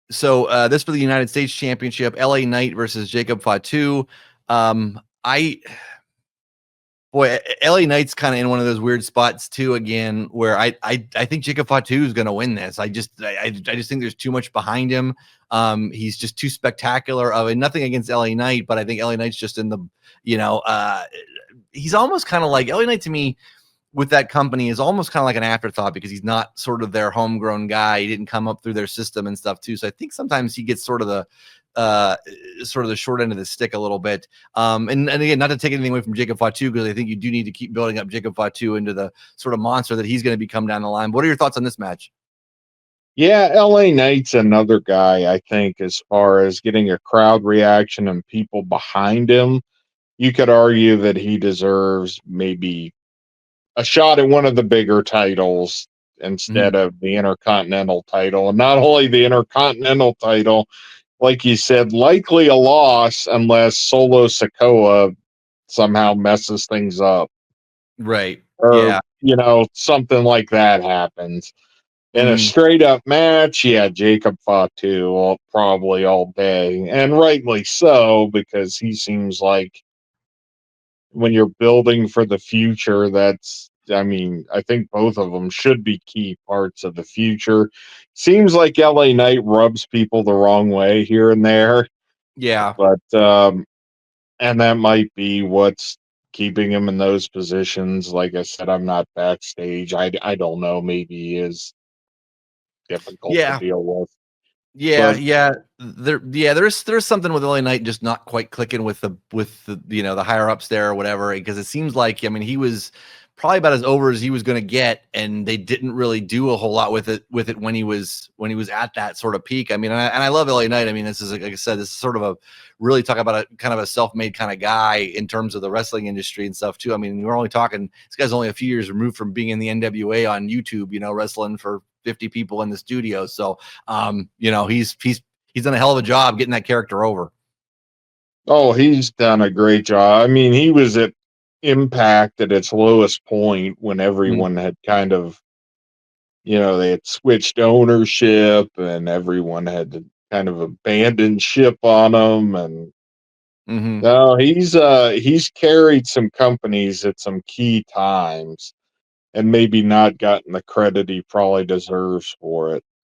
This for the United States Championship, LA Knight versus Jacob Fatu. LA Knight's kind of in one of those weird spots too. Again, where I think Jacob Fatu is going to win this. I just think there's too much behind him. He's just too spectacular. And nothing against LA Knight, but I think LA Knight's just in the, he's almost kind of like LA Knight to me. With that company is almost kind of like an afterthought because he's not sort of their homegrown guy. He didn't come up through their system and stuff too. So I think sometimes he gets sort of the short end of the stick a little bit. And again, not to take anything away from Jacob Fatu, because I think you do need to keep building up Jacob Fatu into the sort of monster that he's going to become down the line. What are your thoughts on this match? Yeah, LA Knight's another guy, I think, as far as getting a crowd reaction and people behind him. You could argue that he deserves maybe a shot at one of the bigger titles instead of the Intercontinental title. And not only the Intercontinental title, like you said, likely a loss unless Solo Sikoa somehow messes things up. Right. Or, something like that happens. In a straight up match, Jacob Fatu probably all day. And rightly so, because he seems like when you're building for the future, I think both of them should be key parts of the future. Seems like LA Knight rubs people the wrong way here and there. Yeah. But, and that might be what's keeping him in those positions. Like I said, I'm not backstage. I don't know. Maybe he is difficult to deal with. There's something with LA Knight just not quite clicking with the the higher ups there or whatever, because it seems like he was probably about as over as he was going to get, and they didn't really do a whole lot with it when he was at that sort of peak. And I love LA Knight. This is, like I said, this is sort of a really talk about a kind of a self-made kind of guy in terms of the wrestling industry and stuff too. We're only talking, this guy's only a few years removed from being in the NWA on YouTube, wrestling for 50 people in the studio. So, he's done a hell of a job getting that character over. Oh, he's done a great job. He was at Impact at its lowest point when everyone had kind of, they had switched ownership and everyone had kind of abandoned ship on him. And no, he's carried some companies at some key times and maybe not gotten the credit he probably deserves for it.